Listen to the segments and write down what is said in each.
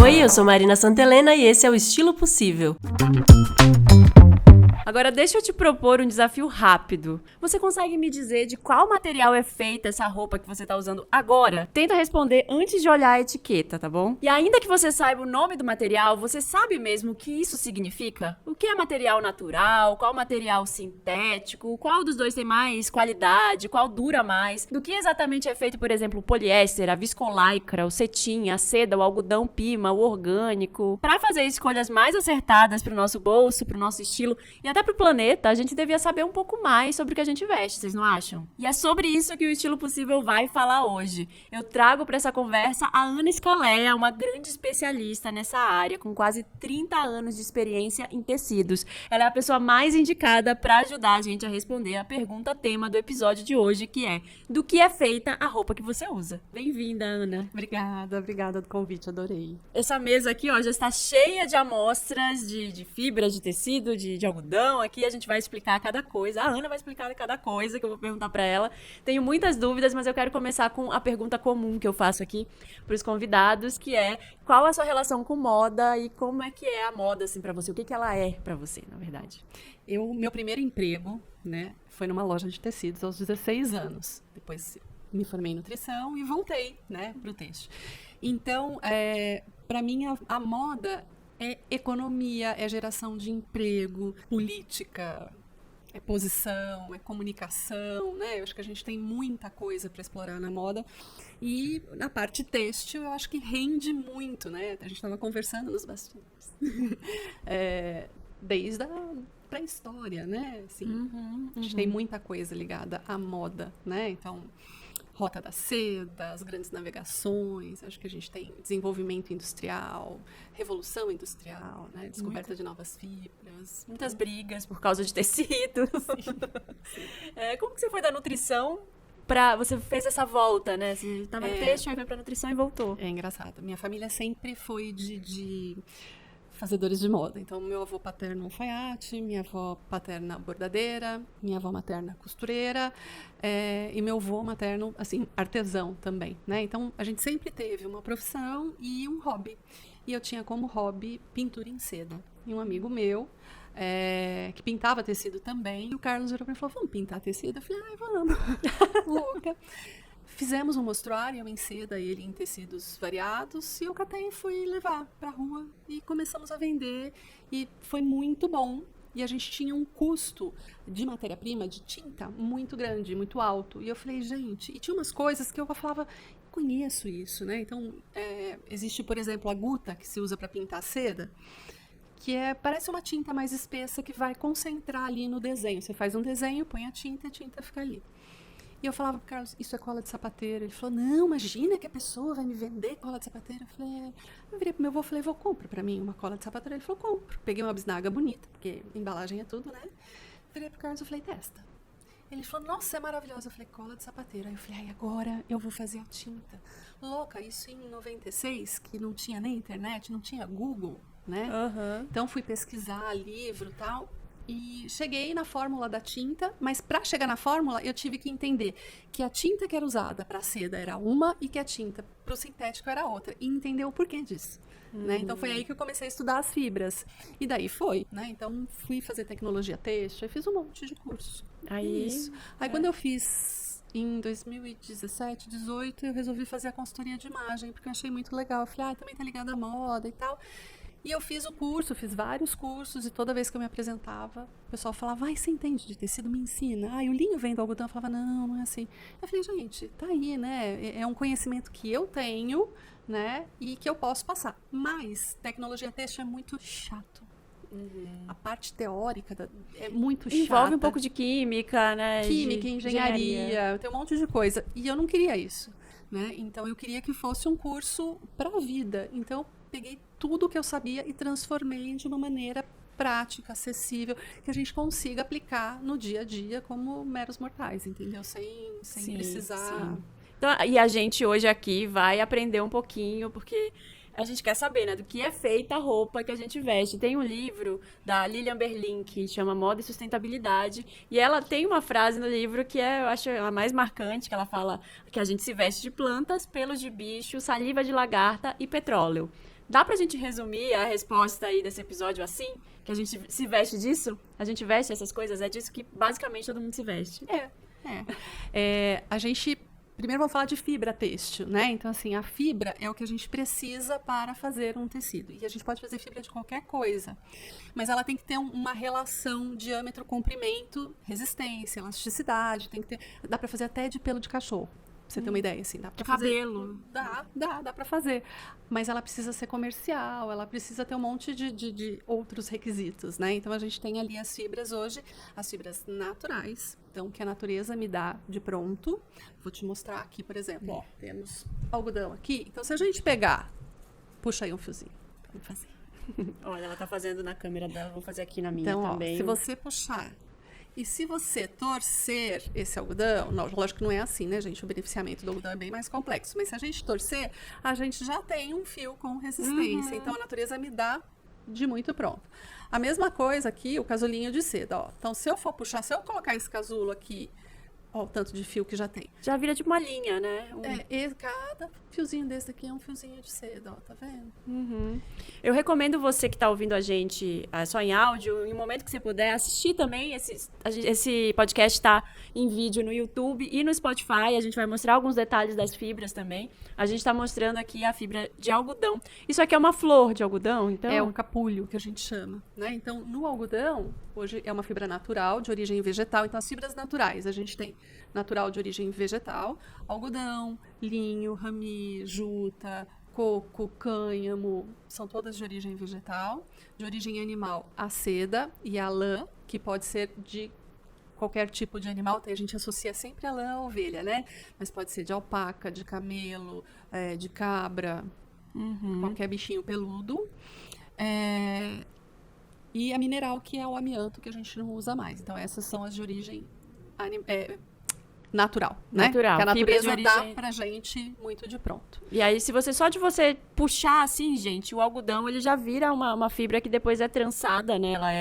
Oi, eu sou Marina Santelena e esse é o Estilo Possível. Agora deixa eu te propor um desafio rápido. Você consegue me dizer de qual material é feita essa roupa que você tá usando agora? Tenta responder antes de olhar a etiqueta, tá bom? E ainda que você saiba o nome do material, você sabe mesmo o que isso significa? O que é material natural? Qual material sintético? Qual dos dois tem mais qualidade? Qual dura mais? Do que exatamente é feito, por exemplo, o poliéster, a viscolaicra, o cetim, a seda, o algodão pima, o orgânico? Para fazer escolhas mais acertadas pro nosso bolso, pro nosso estilo e até pro planeta, a gente devia saber um pouco mais sobre o que a gente veste, vocês não acham? E é sobre isso que o Estilo Possível vai falar hoje. Eu trago para essa conversa a Ana Scalea, uma grande especialista nessa área, com quase 30 anos de experiência em tecidos. Ela é a pessoa mais indicada para ajudar a gente a responder a pergunta tema do episódio de hoje, que é: do que é feita a roupa que você usa? Bem-vinda, Ana. Obrigada do convite, adorei. Essa mesa aqui, ó, já está cheia de amostras de fibra, de tecido, de algodão. Aqui a gente vai explicar cada coisa. A Ana vai explicar cada coisa que eu vou perguntar para ela. Tenho muitas dúvidas, mas eu quero começar com a pergunta comum que eu faço aqui para os convidados, que é: qual a sua relação com moda e como é que é a moda assim para você? O que ela é para você, na verdade? Meu primeiro emprego, né, foi numa loja de tecidos aos 16 anos. Depois me formei em nutrição e voltei, né, pro têxtil. Então, para mim a moda é economia, é geração de emprego, política, é posição, é comunicação, né? Eu acho que a gente tem muita coisa para explorar na moda. E na parte têxtil, eu acho que rende muito, né? A gente estava conversando nos bastidores. Desde a pré-história, né? Assim, a gente tem muita coisa ligada à moda, né? Então, Rota da Seda, as grandes navegações, acho que a gente tem desenvolvimento industrial, revolução industrial, né? Descoberta de novas fibras. Muitas brigas por causa de tecido. Sim. Como que você foi da nutrição para... Você fez essa volta, né? Você estava no têxtil, aí foi para nutrição e voltou. É engraçado. Minha família sempre foi de fazedores de moda. Então, meu avô paterno alfaiate, minha avó paterna bordadeira, minha avó materna costureira, e meu avô materno, assim, artesão também, né? Então, a gente sempre teve uma profissão e um hobby. E eu tinha como hobby pintura em seda. E um amigo meu, que pintava tecido também, e o Carlos virou pra mim e falou: vamos pintar tecido? Eu falei: ai, vamos. Louca. Fizemos um mostruário em seda, ele em tecidos variados, e eu catei e fui levar para a rua e começamos a vender, e foi muito bom. E a gente tinha um custo de matéria-prima, de tinta, muito grande, muito alto. E eu falei: gente, e tinha umas coisas que eu falava: conheço isso, né? Então, existe, por exemplo, a guta, que se usa para pintar seda, que parece uma tinta mais espessa que vai concentrar ali no desenho. Você faz um desenho, põe a tinta fica ali. E eu falava: Carlos, isso é cola de sapateiro. Ele falou: não, imagina que a pessoa vai me vender cola de sapateiro. Eu falei: eu virei pro meu avô e falei: vou, compra pra mim uma cola de sapateiro. Ele falou: compro. Peguei uma bisnaga bonita, porque embalagem é tudo, né? Virei pro Carlos e falei: testa. Ele falou: nossa, é maravilhosa. Eu falei: cola de sapateiro. Aí eu falei: ai, agora eu vou fazer a tinta. Louca, isso em 96, que não tinha nem internet, não tinha Google, né? Então fui pesquisar livro e tal. E cheguei na fórmula da tinta, mas para chegar na fórmula eu tive que entender que a tinta que era usada para seda era uma e que a tinta para o sintético era outra. E entender o porquê disso. Né? Então foi aí que eu comecei a estudar as fibras. E daí foi, né? Então fui fazer tecnologia têxtil e fiz um monte de curso. Aí quando eu fiz em 2017, 2018, eu resolvi fazer a consultoria de imagem, porque eu achei muito legal. Eu falei: também tá ligada à moda e tal. E eu fiz o curso, fiz vários cursos, e toda vez que eu me apresentava, o pessoal falava: ai, você entende de tecido? Me ensina. Ai, o linho vem do algodão. Eu falava: não é assim. Eu falei: gente, tá aí, né? É um conhecimento que eu tenho, né? E que eu posso passar. Mas tecnologia têxtil é muito chato. A parte teórica é muito chata. Envolve um pouco de química, né? Química, engenharia, tem um monte de coisa. E eu não queria isso, né? Então, eu queria que fosse um curso para a vida. Então, peguei tudo que eu sabia e transformei de uma maneira prática, acessível, que a gente consiga aplicar no dia a dia como meros mortais, entendeu? Sem precisar... Sim. Então, e a gente hoje aqui vai aprender um pouquinho, porque a gente quer saber, né, do que é feita a roupa que a gente veste. Tem um livro da Lilian Berlin que chama Moda e Sustentabilidade, e ela tem uma frase no livro que eu acho a mais marcante, que ela fala que a gente se veste de plantas, pelos de bicho, saliva de lagarta e petróleo. Dá pra gente resumir a resposta aí desse episódio assim? Que a gente se veste disso? A gente veste essas coisas? É disso que basicamente todo mundo se veste. A gente... Primeiro vamos falar de fibra têxtil, né? Então, assim, a fibra é o que a gente precisa para fazer um tecido. E a gente pode fazer fibra de qualquer coisa. Mas ela tem que ter uma relação diâmetro, comprimento, resistência, elasticidade. Tem que ter... Dá para fazer até de pelo de cachorro. Pra você ter uma ideia, assim, dá pra fazer. Cabelo. Dá pra fazer. Mas ela precisa ser comercial, ela precisa ter um monte de outros requisitos, né? Então, a gente tem ali as fibras hoje, as fibras naturais, então, que a natureza me dá de pronto. Vou te mostrar aqui, por exemplo, ó, temos algodão aqui. Então, se a gente pegar, puxa aí um fiozinho pra eu fazer. Olha, ela tá fazendo na câmera dela, vou fazer aqui na minha Então, também. Ó, se você puxar e se você torcer esse algodão, lógico que não é assim, né, gente? O beneficiamento do algodão é bem mais complexo. Mas se a gente torcer, a gente já tem um fio com resistência. Então, a natureza me dá de muito pronto. A mesma coisa aqui, o casulinho de seda, ó. Então, se eu for puxar, se eu colocar esse casulo aqui, ó, o tanto de fio que já tem. Já vira tipo uma linha, né? Cada fiozinho desse aqui é um fiozinho de seda, ó, tá vendo? Eu recomendo você que está ouvindo a gente só em áudio, em um momento que você puder, assistir também. Esse podcast está em vídeo no YouTube e no Spotify. A gente vai mostrar alguns detalhes das fibras também. A gente está mostrando aqui a fibra de algodão. Isso aqui é uma flor de algodão, então... É um capulho, que a gente chama, né? Então, no algodão, hoje é uma fibra natural, de origem vegetal. Então, as fibras naturais, a gente tem natural de origem vegetal, algodão, linho, rami, juta, coco, cânhamo, são todas de origem vegetal. De origem animal, a seda e a lã, que pode ser de qualquer tipo de animal. A gente associa sempre a lã à ovelha, né? Mas pode ser de alpaca, de camelo, de cabra, qualquer bichinho peludo. E a mineral, que é o amianto, que a gente não usa mais. Então, essas são as de origem natural, né? Natural. Que a natureza de dá origem... pra gente muito de pronto. E aí, se você você puxar assim, gente, o algodão, ele já vira uma fibra que depois é trançada, né? Ela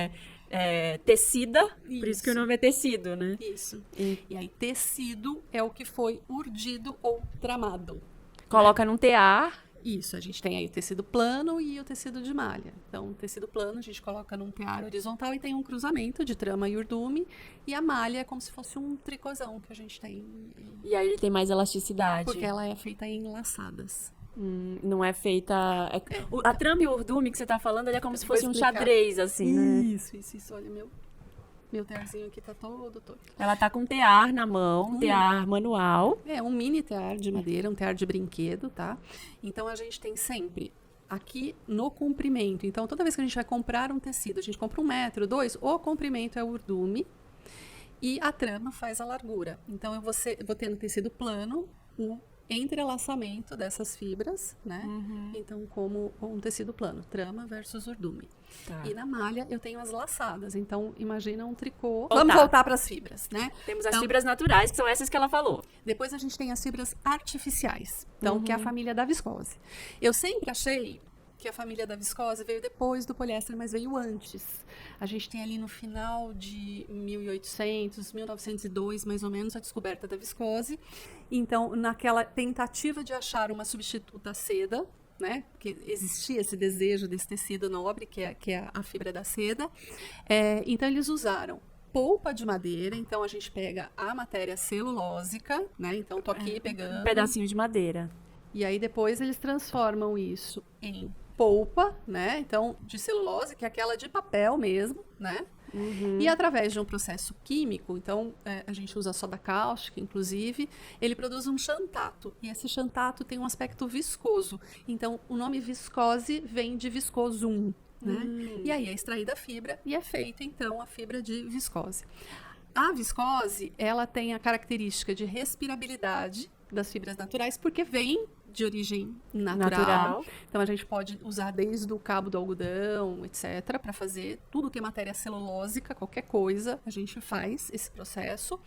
é tecida, por isso que o nome é tecido, né? Isso. E aí, tecido é o que foi urdido ou tramado. Coloca num tear. Isso, a gente tem aí o tecido plano e o tecido de malha. Então, o tecido plano a gente coloca num tear horizontal e tem um cruzamento de trama e urdume. E a malha é como se fosse um tricôzão que a gente tem. E aí ele tem mais elasticidade. Porque ela é feita em laçadas. Não é feita... A trama e o urdume que você tá falando, ele é como se fosse um explicar. Xadrez, assim, né? Isso. Olha, meu tearzinho aqui tá todo. Ela tá com um tear na mão, tear manual. É um mini tear de madeira, um tear de brinquedo, tá? Então, a gente tem sempre aqui no comprimento. Então, toda vez que a gente vai comprar um tecido, a gente compra 1 metro, 2, o comprimento é o urdume e a trama faz a largura. Então, eu vou ter no tecido plano o entrelaçamento dessas fibras, né? Então, como um tecido plano, trama versus urdume. Tá. E na malha eu tenho as laçadas. Então, imagina um tricô. Voltar. Vamos voltar para as fibras, né? Temos as fibras naturais, que são essas que ela falou. Depois a gente tem as fibras artificiais, então, que é a família da viscose. Eu sempre achei que a família da viscose veio depois do poliéster, mas veio antes. A gente tem ali no final de 1800, 1902, mais ou menos, a descoberta da viscose. Então, naquela tentativa de achar uma substituta à seda, né? Porque existia esse desejo desse tecido nobre, que é a fibra da seda. Então, eles usaram polpa de madeira, então a gente pega a matéria celulósica, né? Então, tô aqui pegando... Um pedacinho de madeira. E aí, depois, eles transformam isso em polpa, né? Então, de celulose, que é aquela de papel mesmo, né? E através de um processo químico, então a gente usa soda cáustica, inclusive, ele produz um xantato. E esse xantato tem um aspecto viscoso. Então, o nome viscose vem de viscosum, né? E aí é extraída a fibra e é feita, então, a fibra de viscose. A viscose, ela tem a característica de respirabilidade das fibras naturais, porque vem de origem natural. Então, a gente pode usar desde o cabo do algodão, etc., para fazer tudo que é matéria celulósica, qualquer coisa, a gente faz esse processo.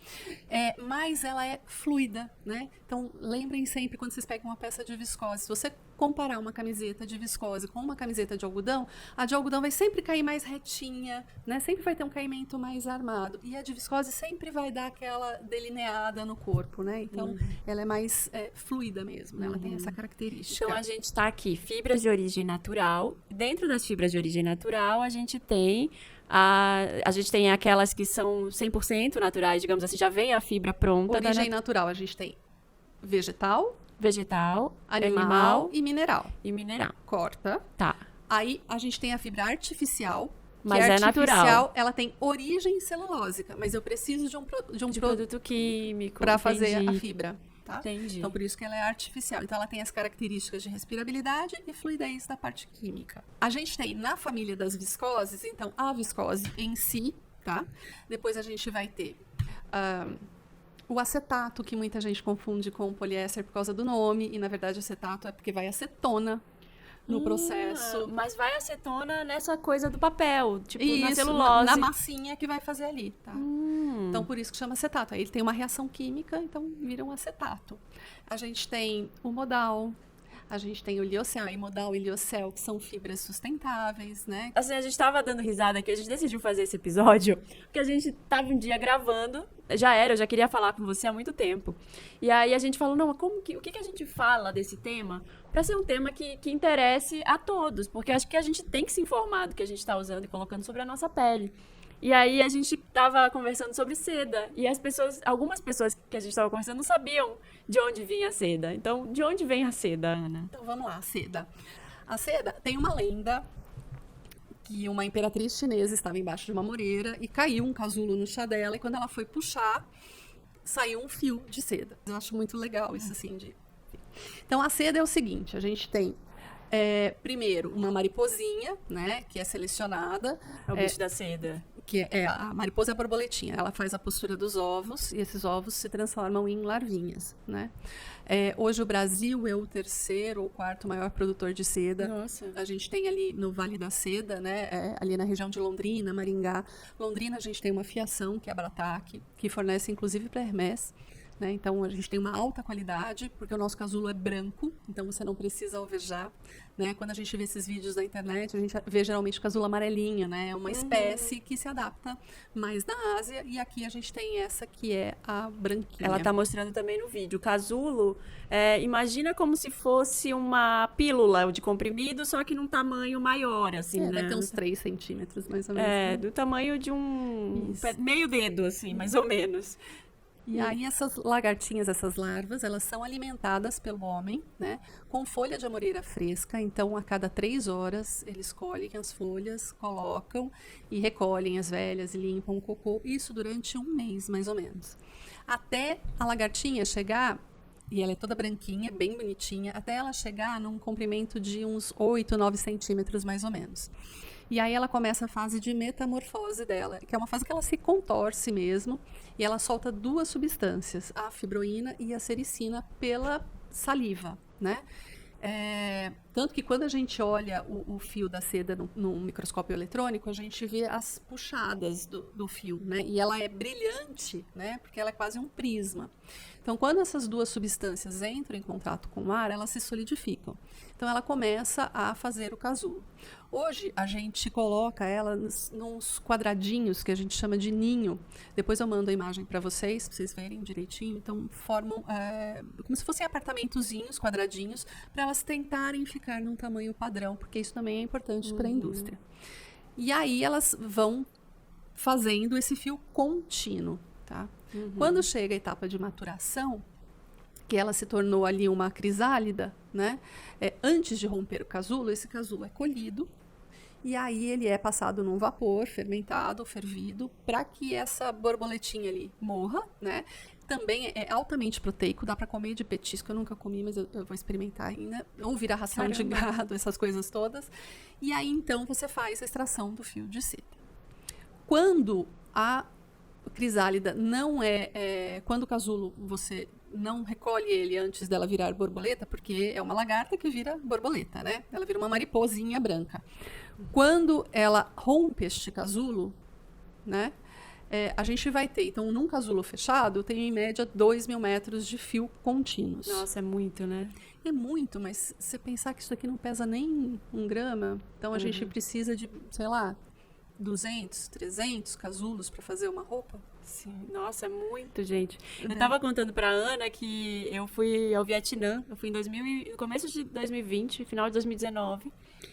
Mas ela é fluida, né? Então, lembrem sempre, quando vocês pegam uma peça de viscose, se você comparar uma camiseta de viscose com uma camiseta de algodão, a de algodão vai sempre cair mais retinha, né? Sempre vai ter um caimento mais armado. E a de viscose sempre vai dar aquela delineada no corpo, né? Então, ela é mais fluida mesmo, né? Ela tem essa característica. Então, a gente está aqui, fibras de origem natural. Dentro das fibras de origem natural, a gente tem aquelas que são 100% naturais, digamos assim, já vem a fibra pronta. Origem natural, a gente tem vegetal, animal e mineral. Corta. Tá. Aí a gente tem a fibra artificial. Mas é natural. Ela tem origem celulósica, mas eu preciso de um produto químico para fazer a fibra. Tá? Entendi. Então, por isso que ela é artificial. Então, ela tem as características de respirabilidade e fluidez da parte química. A gente tem na família das viscoses, então, a viscose em si, tá? Depois a gente vai ter o acetato, que muita gente confunde com o poliéster por causa do nome, e na verdade acetato é porque vai acetona no processo. Mas vai acetona nessa coisa do papel, tipo isso, na celulose. Na massinha que vai fazer ali, tá? Então, por isso que chama acetato. Aí ele tem uma reação química, então vira um acetato. A gente tem o modal, a gente tem o liocel, modal e liocel, que são fibras sustentáveis, né? Assim, a gente tava dando risada aqui, a gente decidiu fazer esse episódio, porque a gente tava um dia gravando, eu já queria falar com você há muito tempo. E aí a gente falou, não, o que a gente fala desse tema? Para ser um tema que interesse a todos, porque acho que a gente tem que se informar do que a gente está usando e colocando sobre a nossa pele. E aí a gente tava conversando sobre seda, e algumas pessoas que a gente tava conversando não sabiam de onde vinha a seda. Então, de onde vem a seda, Ana? Então, vamos lá, a seda. A seda tem uma lenda que uma imperatriz chinesa estava embaixo de uma moreira e caiu um casulo no chá dela, e quando ela foi puxar, saiu um fio de seda. Eu acho muito legal isso, assim, Então, a seda é o seguinte, a gente tem primeiro uma mariposinha, né, que é selecionada. É o bicho da seda. Que a mariposa é a borboletinha, ela faz a postura dos ovos e esses ovos se transformam em larvinhas, né? Hoje o Brasil é o 3º ou 4º maior produtor de seda. Nossa. A gente tem ali no Vale da Seda, né? Ali na região de Londrina, Maringá. Londrina a gente tem uma fiação, que é a Brataque, que fornece inclusive para Hermès. Né? Então, a gente tem uma alta qualidade, porque o nosso casulo é branco, então você não precisa alvejar. Né? Quando a gente vê esses vídeos na internet, a gente vê geralmente o casulo amarelinho, né? É uma espécie que se adapta mais na Ásia, e aqui a gente tem essa que é a branquinha. Ela tá mostrando também no vídeo. O casulo, imagina como se fosse uma pílula de comprimido, só que num tamanho maior, assim, né? Deve ter uns 3 centímetros, mais ou menos. Né? Do tamanho de um meio dedo, assim, mais ou menos. E aí essas lagartinhas, essas larvas, elas são alimentadas pelo homem, né, com folha de amoreira fresca. Então, a cada 3 horas, eles colhem as folhas, colocam e recolhem as velhas e limpam o cocô. Isso durante 1 mês, mais ou menos. Até a lagartinha chegar, e ela é toda branquinha, bem bonitinha, até ela chegar num comprimento de uns 8, 9 centímetros, mais ou menos. E aí ela começa a fase de metamorfose dela, que é uma fase que ela se contorce mesmo, e ela solta 2 substâncias, a fibroína e a sericina, pela saliva, né? Tanto que quando a gente olha o fio da seda no microscópio eletrônico, a gente vê as puxadas do fio, né? E ela é brilhante, né? Porque ela é quase um prisma. Então, quando essas 2 substâncias entram em contato com o ar, elas se solidificam. Então, ela começa a fazer o casulo. Hoje, a gente coloca ela nos quadradinhos que a gente chama de ninho. Depois eu mando a imagem para vocês verem direitinho. Então, formam como se fossem apartamentozinhos, quadradinhos, para elas tentarem ficar num tamanho padrão, porque isso também é importante para a indústria. E aí, elas vão fazendo esse fio contínuo, tá? Quando chega a etapa de maturação, que ela se tornou ali uma crisálida, né? Antes de romper o casulo, esse casulo é colhido e aí ele é passado num vapor, fermentado, fervido, para que essa borboletinha ali morra, né? Também é altamente proteico, dá para comer de petisco, eu nunca comi, mas eu vou experimentar ainda. Ou virar ração de gado, essas coisas todas. E aí, então, você faz a extração do fio de seda. Quando a crisálida não quando o casulo você não recolhe ele antes dela virar borboleta, porque é uma lagarta que vira borboleta, né? Ela vira uma mariposinha branca. Quando ela rompe este casulo, né? A gente vai ter, então, num casulo fechado, tem em média 2.000 metros de fio contínuos. Nossa, é muito, né? É muito, mas você pensar que isso aqui não pesa nem 1 grama, então a gente precisa de, sei lá, 200, 300 casulos para fazer uma roupa. Sim, nossa, é muito, gente. Eu tava contando pra Ana que eu fui ao Vietnã, eu fui no começo de 2020, final de 2019,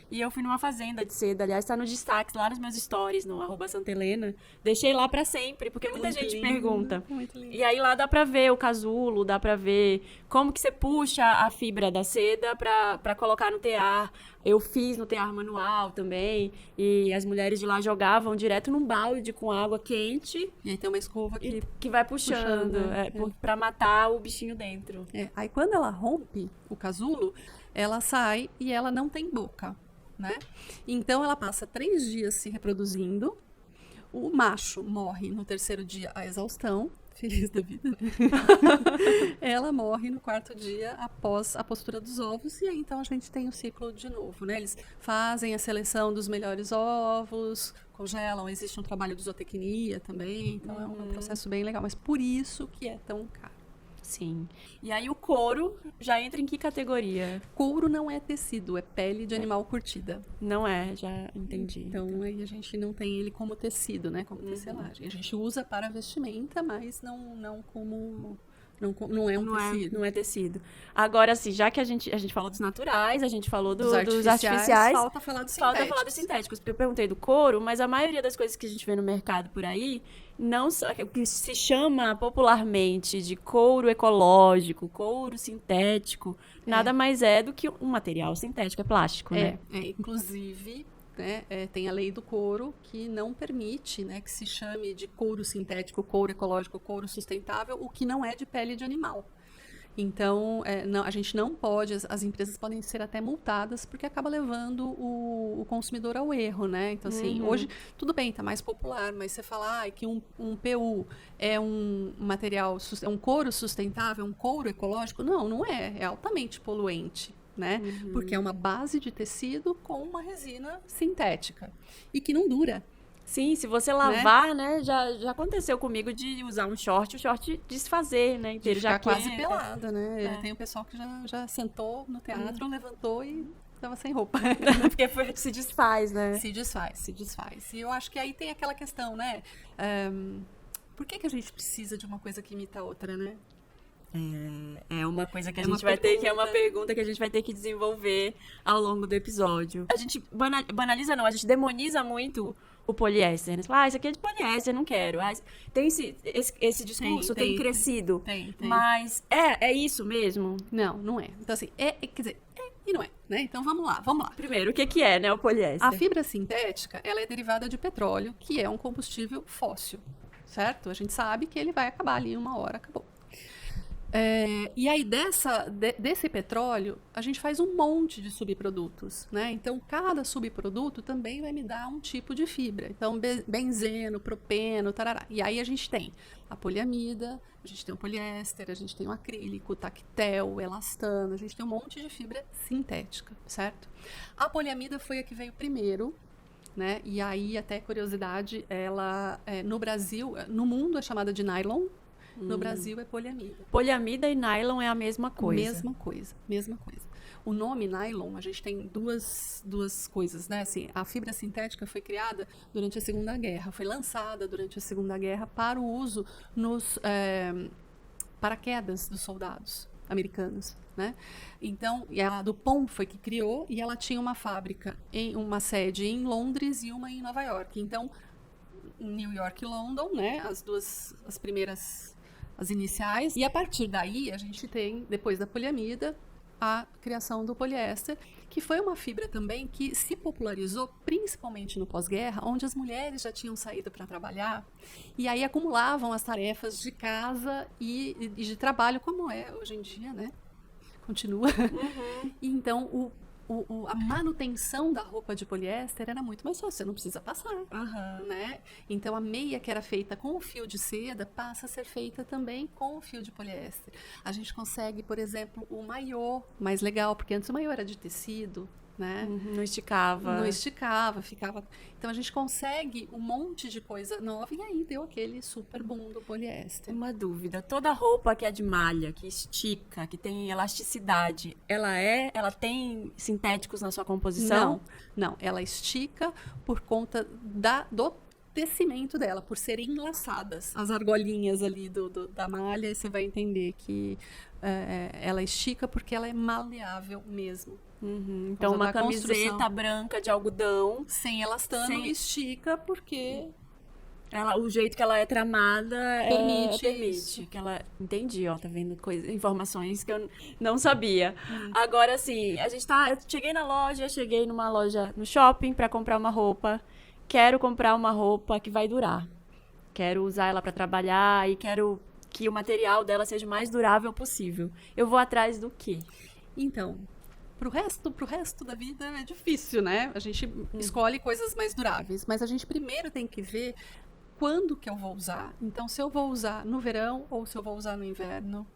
e eu fui numa fazenda de seda, aliás, tá nos destaques lá nos meus stories, no @santahelena. Deixei lá pra sempre, porque muita Muito gente lindo, pergunta. muito lindo. E aí lá dá pra ver o casulo, dá pra ver como que você puxa a fibra da seda pra colocar no tear. Eu fiz no tear manual também, e as mulheres de lá jogavam direto num balde com água quente, E aí tem uma escova que vai puxando, pra matar o bichinho dentro. Aí quando ela rompe o casulo, ela sai e ela não tem boca, né? Então ela passa 3 dias se reproduzindo. O macho morre no 3º dia à exaustão, feliz da vida, né? Ela morre no 4º dia após a postura dos ovos, e aí então a gente tem o ciclo de novo, né? Eles fazem a seleção dos melhores ovos, congelam, existe um trabalho de zootecnia também, então é um processo bem legal, mas por isso que é tão caro. Sim. E aí o couro já entra em que categoria? Couro não é tecido, é pele de animal curtida. Não é, já entendi. Então aí a gente não tem ele como tecido, né? Como tecelagem. A gente usa para vestimenta, mas não como... Não é um tecido. Não é tecido. Agora, assim, já que a gente falou dos naturais, a gente falou dos artificiais, artificiais, falta falar dos falta sintéticos. falar dos sintéticos. Porque eu perguntei do couro, mas a maioria das coisas que a gente vê no mercado por aí, não só, o que se chama popularmente de couro ecológico, couro sintético, nada mais é do que um material sintético, é plástico, né? Inclusive... Né, tem a lei do couro que não permite, né, que se chame de couro sintético, couro ecológico, couro sustentável, o que não é de pele de animal. Então, a gente não pode, as empresas podem ser até multadas porque acaba levando o consumidor ao erro, né? Então, assim, hoje, tudo bem, está mais popular, mas você falar que um PU é um material, é um couro sustentável, um couro ecológico, não é, é altamente poluente. Né? Porque é uma base de tecido com uma resina sintética e que não dura. Sim, se você lavar, né? Já aconteceu comigo de usar um short, o short desfazer, né? Inteiro, já jaqueta. quase pelada, né? Tem o pessoal que já sentou no teatro, levantou e estava sem roupa. Porque se desfaz, né? Se desfaz. E eu acho que aí tem aquela questão, né? Por que a gente precisa de uma coisa que imita a outra, né? É uma coisa que a gente vai ter que... É uma pergunta que a gente vai ter que desenvolver ao longo do episódio. A gente banaliza, não. A gente demoniza muito o poliéster. Né? Isso aqui é de poliéster, não quero. Tem esse discurso, tem crescido. Tem. Mas é isso mesmo? Não é. Então, assim, quer dizer, e não é, né? Então, vamos lá. Primeiro, o que é, né, o poliéster? A fibra sintética, ela é derivada de petróleo, que é um combustível fóssil, certo? A gente sabe que ele vai acabar ali, uma hora, acabou. E aí, desse petróleo, a gente faz um monte de subprodutos, né? Então, cada subproduto também vai me dar um tipo de fibra. Então, benzeno, propeno, tarará. E aí, a gente tem a poliamida, a gente tem o poliéster, a gente tem o acrílico, o tactel, o elastano, a gente tem um monte de fibra sintética, certo? A poliamida foi a que veio primeiro, né? E aí, até curiosidade, ela, no Brasil, no mundo é chamada de nylon. No Brasil é poliamida. Poliamida e nylon é a mesma coisa. Mesma coisa. O nome nylon, a gente tem duas coisas, né? Assim, a fibra sintética foi criada durante a Segunda Guerra, foi lançada durante a Segunda Guerra para o uso nos paraquedas dos soldados americanos, né? Então, a DuPont foi que criou e ela tinha uma fábrica, uma sede em Londres e uma em Nova York. Então, New York e London, né? As primeiras... as iniciais, e a partir daí a gente tem, depois da poliamida, a criação do poliéster, que foi uma fibra também que se popularizou principalmente no pós-guerra, onde as mulheres já tinham saído para trabalhar, e aí acumulavam as tarefas de casa e de trabalho, como é hoje em dia, né? Continua. E então a manutenção da roupa de poliéster era muito mais fácil, você não precisa passar, né? Então a meia que era feita com o fio de seda passa a ser feita também com o fio de poliéster. A gente consegue, por exemplo, o maiô mais legal, porque antes o maiô era de tecido, né? Não esticava. Não esticava, ficava... Então a gente consegue um monte de coisa nova e aí deu aquele super boom do poliéster. Uma dúvida, toda roupa que é de malha, que estica, que tem elasticidade, ela tem sintéticos na sua composição? Não, ela estica por conta do tecimento dela, por serem enlaçadas. As argolinhas ali da malha, você vai entender que ela estica porque ela é maleável mesmo. Então, uma camiseta branca de algodão sem elastano estica porque o jeito que ela é tramada permite. Que ela, entendi, ó, tá vendo informações que eu não sabia. Agora, assim, eu cheguei numa loja no shopping pra comprar uma roupa. Quero comprar uma roupa que vai durar. Quero usar ela pra trabalhar e quero que o material dela seja o mais durável possível. Eu vou atrás do quê? Então, pro resto da vida é difícil, né? A gente escolhe coisas mais duráveis, mas a gente primeiro tem que ver quando que eu vou usar. Então, se eu vou usar no verão ou se eu vou usar no inverno,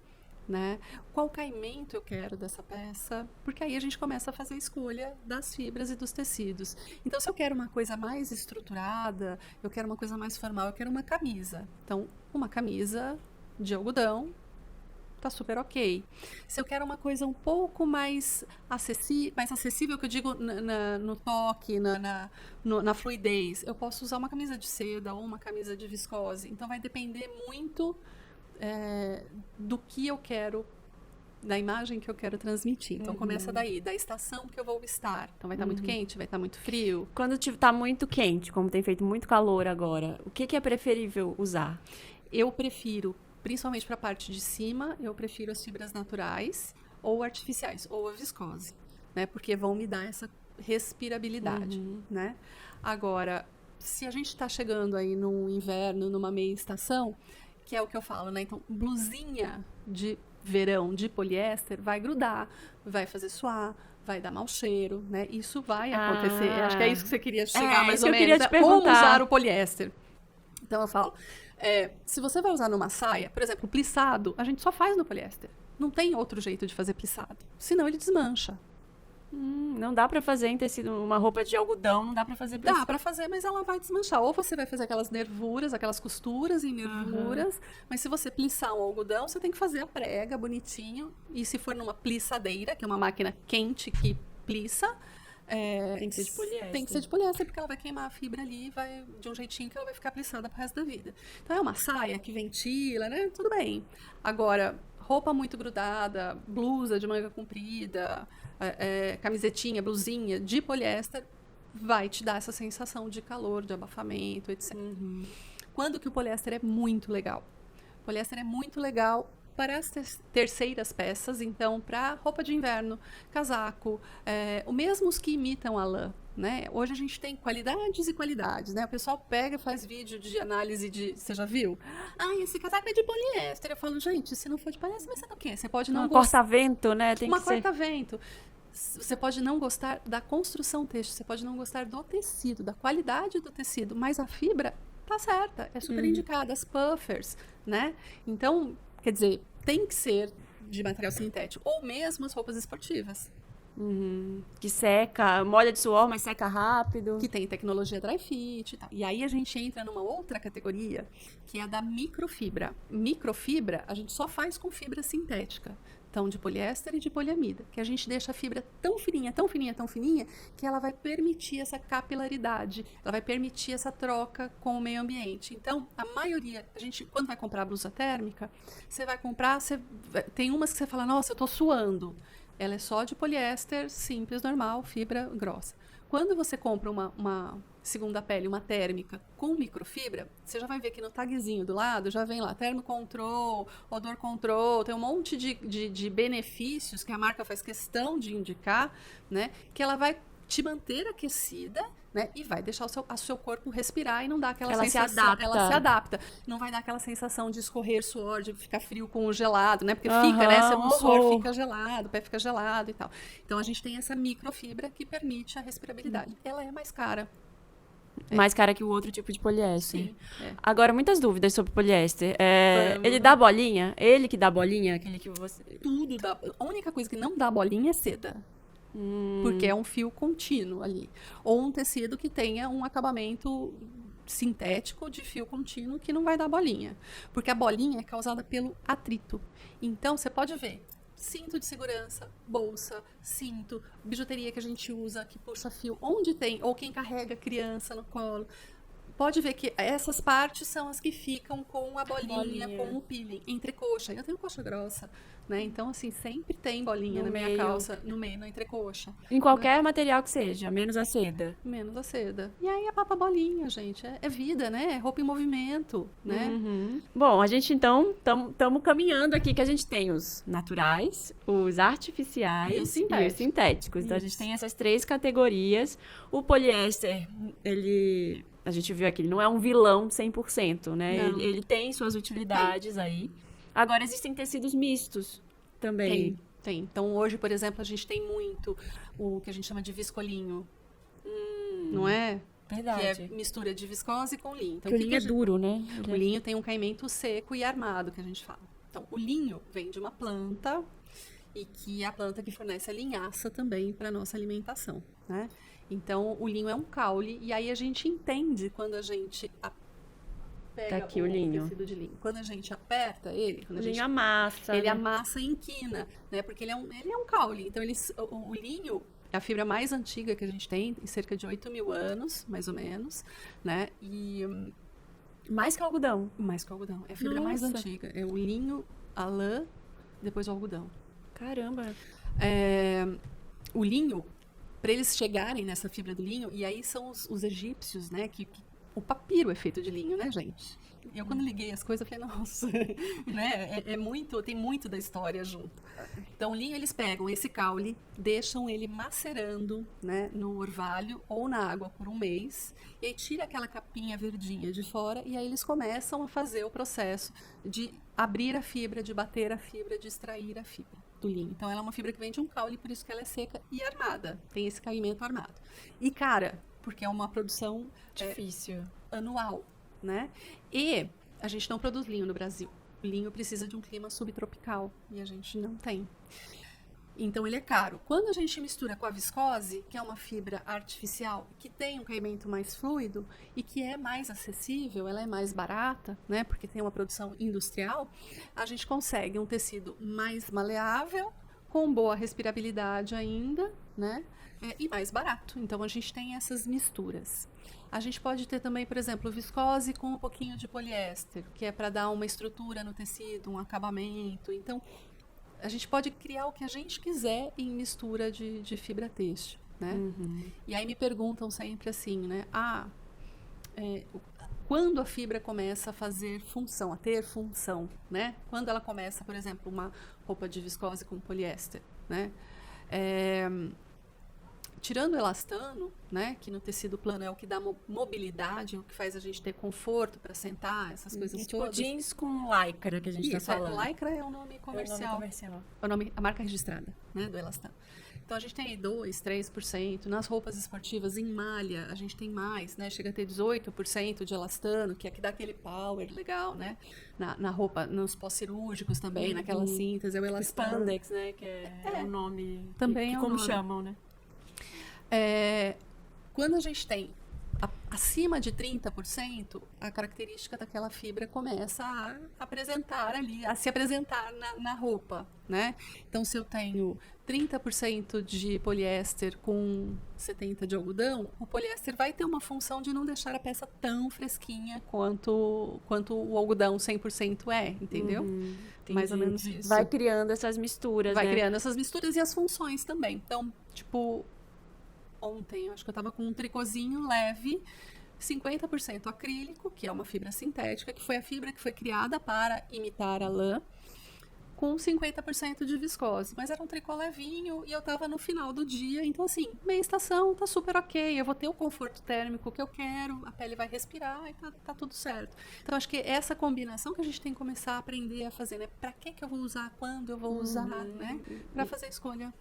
né? Qual caimento eu quero dessa peça? Porque aí a gente começa a fazer a escolha das fibras e dos tecidos. Então, se eu quero uma coisa mais estruturada, eu quero uma coisa mais formal, eu quero uma camisa. Então, uma camisa de algodão tá super ok. Se eu quero uma coisa um pouco mais acessível, que eu digo no toque, na fluidez, eu posso usar uma camisa de seda ou uma camisa de viscose. Então vai depender muito do que eu quero, da imagem que eu quero transmitir. Então começa daí, da estação que eu vou estar. Então vai estar muito quente, vai estar muito frio. Quando tá muito quente, como tem feito muito calor agora, o que é preferível usar? Eu prefiro, principalmente para a parte de cima, eu prefiro as fibras naturais ou artificiais, ou a viscose, né? Porque vão me dar essa respirabilidade, né? Agora, se a gente está chegando aí no inverno, numa meia estação, que é o que eu falo, né? Então, blusinha de verão de poliéster vai grudar, vai fazer suar, vai dar mau cheiro, né? Isso vai acontecer. Acho que é isso que você queria chegar, mais ou menos. Queria te perguntar. Como usar o poliéster? Então, eu falo... se você vai usar numa saia, por exemplo, plissado, a gente só faz no poliéster. Não tem outro jeito de fazer plissado. Senão ele desmancha. Não dá pra fazer em tecido, uma roupa de algodão, não dá pra fazer plissado. Dá pra fazer, mas ela vai desmanchar. Ou você vai fazer aquelas nervuras, aquelas costuras em nervuras. Mas se você plissar um algodão, você tem que fazer a prega bonitinho. E se for numa plissadeira, que é uma máquina quente que plissa... tem que ser de poliéster. Tem que ser de poliéster, porque ela vai queimar a fibra ali e vai de um jeitinho que ela vai ficar plissada pro resto da vida. Então é uma saia que ventila, né? Tudo bem. Agora, roupa muito grudada, blusa de manga comprida, camisetinha, blusinha de poliéster, vai te dar essa sensação de calor, de abafamento, etc. Quando que o poliéster é muito legal? O poliéster é muito legal para as terceiras peças, então para roupa de inverno, casaco, mesmo os que imitam a lã, né? Hoje a gente tem qualidades e qualidades, né? O pessoal pega e faz vídeo de análise você já viu? Esse casaco é de poliéster. Eu falo, gente, se não for de poliéster, vai ser do quê? Você pode não gostar... corta-vento, né? Tem uma que ser... corta-vento. Você pode não gostar da construção têxtil, você pode não gostar do tecido, da qualidade do tecido, mas a fibra tá certa, é super indicada, as puffers, né? Então... Quer dizer, tem que ser de material sintético. Ou mesmo as roupas esportivas. Que seca, molha de suor, mas seca rápido. Que tem tecnologia dry fit e tal. E aí a gente entra numa outra categoria, que é a da microfibra. Microfibra, a gente só faz com fibra sintética. Então, de poliéster e de poliamida. Que a gente deixa a fibra tão fininha, tão fininha, tão fininha, que ela vai permitir essa capilaridade. Ela vai permitir essa troca com o meio ambiente. Então, a maioria, a gente, quando vai comprar blusa térmica, você vai comprar, tem umas que você fala, nossa, eu tô suando. Ela é só de poliéster, simples, normal, fibra grossa. Quando você compra uma segunda pele, uma térmica com microfibra, você já vai ver que no tagzinho do lado já vem lá termocontrol, odor control, tem um monte de benefícios que a marca faz questão de indicar, né? Que ela vai te manter aquecida né? E vai deixar o seu corpo respirar e não dar aquela Ela se sensação. adapta. Ela se adapta. Não vai dar aquela sensação de escorrer suor, de ficar frio com o gelado, né? Porque fica, né? Se o suor fica gelado, o pé fica gelado e tal. Então a gente tem essa microfibra que permite a respirabilidade. Ela é mais cara. Mais cara que o outro tipo de poliéster. Sim. Agora, muitas dúvidas sobre poliéster. Ele dá bolinha? Ele que dá bolinha? Aquele que você... Tudo dá. A única coisa que não dá bolinha é seda. Porque é um fio contínuo ali. Ou um tecido que tenha um acabamento sintético de fio contínuo que não vai dar bolinha. Porque a bolinha é causada pelo atrito. Então, você pode ver cinto de segurança, bolsa, cinto, bijuteria que a gente usa, que puxa fio, onde tem, ou quem carrega criança no colo. Pode ver que essas partes são as que ficam com a bolinha. Com o peeling, entre coxa. Eu tenho coxa grossa, né? Então, assim, sempre tem bolinha No na minha meio. calça, no meio, na entrecoxa. Em qualquer material que seja, menos a seda. Menos a seda. E aí a papa bolinha, gente. É vida, né? É roupa em movimento, né? Bom, a gente então estamos caminhando aqui, que a gente tem os naturais, os artificiais E os sintéticos. Então a gente tem essas 3 categorias. O poliéster, a gente viu aqui, ele não é um vilão 100%, né? Não. Ele tem suas utilidades aí. Agora existem tecidos mistos também. Tem. Então, hoje, por exemplo, a gente tem muito o que a gente chama de viscolinho. Não é? Verdade. Que é mistura de viscose com linho. Então, Porque o linho é duro, né? O linho tem um caimento seco e armado, que a gente fala. Então, o linho vem de uma planta e que é a planta que fornece a linhaça também para a nossa alimentação, né? Então, o linho é um caule e aí a gente entende quando a gente pega Tá aqui o linho. tecido de linho. Quando a gente aperta ele, quando O a gente linho amassa. ele né? amassa e inquina, né? Porque ele é um caule. Então, o linho é a fibra mais antiga que a gente tem cerca de 8.000 anos, mais ou menos, né? E Mais que algodão. mais que o algodão. É a fibra mais Nossa. antiga. É o linho, a lã, depois o algodão. Caramba. O linho, para eles chegarem nessa fibra do linho, e aí são os egípcios, né? O papiro é feito de linho, né, gente? Eu, quando liguei as coisas, eu falei, nossa, né? Tem muito da história junto. Então, o linho, eles pegam esse caule, deixam ele macerando, né, no orvalho ou na água por um mês, e aí tira aquela capinha verdinha de fora, e aí eles começam a fazer o processo de abrir a fibra, de bater a fibra, de extrair a fibra do linho. Então, ela é uma fibra que vem de um caule, por isso que ela é seca e armada. Tem esse caimento armado. E cara, porque é uma produção Difícil. anual, né? E a gente não produz linho no Brasil. O linho precisa de um clima subtropical e a gente não tem. Então ele é caro. Quando a gente mistura com a viscose, que é uma fibra artificial, que tem um caimento mais fluido e que é mais acessível, ela é mais barata, né? Porque tem uma produção industrial, a gente consegue um tecido mais maleável, com boa respirabilidade ainda, né? E mais barato. Então a gente tem essas misturas. A gente pode ter também, por exemplo, viscose com um pouquinho de poliéster, que é para dar uma estrutura no tecido, um acabamento. Então, a gente pode criar o que a gente quiser em mistura de fibra têxtil, né? E aí me perguntam sempre assim, né? Quando a fibra começa a fazer função, a ter função, né? Quando ela começa, por exemplo, uma roupa de viscose com poliéster, né? Tirando o elastano, né, que no tecido plano é o que dá mobilidade, o que faz a gente ter conforto para sentar, essas coisas Tipo todas. jeans com lycra que a gente tá falando. Lycra é o nome comercial. É a marca registrada, né, do elastano. Então a gente tem aí 2%, 3%. Nas roupas esportivas em malha, a gente tem mais, né? Chega a ter 18% de elastano, que é que dá aquele power legal, né? Na roupa, nos pós-cirúrgicos também, naquelas cintas, é o elastano. Spandex, né? Que é o nome. Também é o como nome. chamam, né? Quando a gente tem acima de 30%, a característica daquela fibra começa a apresentar ali, a se apresentar na roupa, né? Então, se eu tenho 30% de poliéster com 70% de algodão, o poliéster vai ter uma função de não deixar a peça tão fresquinha quanto o algodão 100% entendeu? Mais ou menos isso. Vai criando essas misturas, Vai né? criando essas misturas e as funções também. Então, tipo, ontem, acho que eu estava com um tricôzinho leve, 50% acrílico, que é uma fibra sintética, que foi a fibra que foi criada para imitar a lã. com 50% de viscose. Mas era um tricô levinho e eu tava no final do dia. Então, assim, meia estação tá super ok. Eu vou ter o conforto térmico que eu quero, a pele vai respirar e tá tudo certo. Então, acho que essa combinação que a gente tem que começar a aprender a fazer, né? Pra que eu vou usar, quando eu vou usar, né? Pra fazer a escolha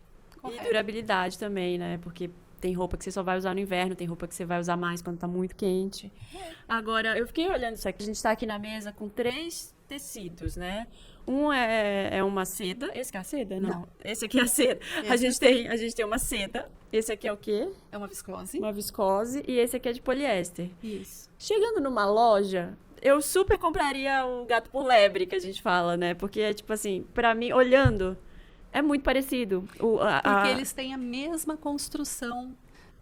correta. E durabilidade também, né? Porque tem roupa que você só vai usar no inverno, tem roupa que você vai usar mais quando tá muito quente. Agora, eu fiquei olhando isso aqui. A gente tá aqui na mesa com 3 tecidos, né? Um é uma seda. Esse aqui é a seda? Não. Esse aqui é a seda. A gente tem uma seda. Esse aqui é o quê? É uma viscose. Uma viscose. E esse aqui é de poliéster. Isso. Chegando numa loja, eu super compraria o gato por lebre, que a gente fala, né? Porque é tipo assim, pra mim, olhando, é muito parecido. Porque eles têm a mesma construção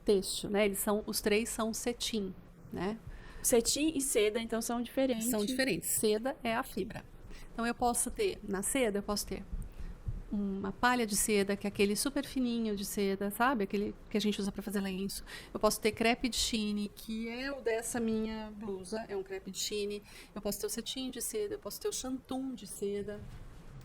têxtil, né? Os 3 são cetim, né? Cetim e seda, então, são diferentes. São diferentes. Seda é a fibra. Então, na seda, eu posso ter uma palha de seda, que é aquele super fininho de seda, sabe? Aquele que a gente usa para fazer lenço. Eu posso ter crepe de chine, que é o dessa minha blusa, é um crepe de chine. Eu posso ter o cetim de seda, eu posso ter o chantum de seda.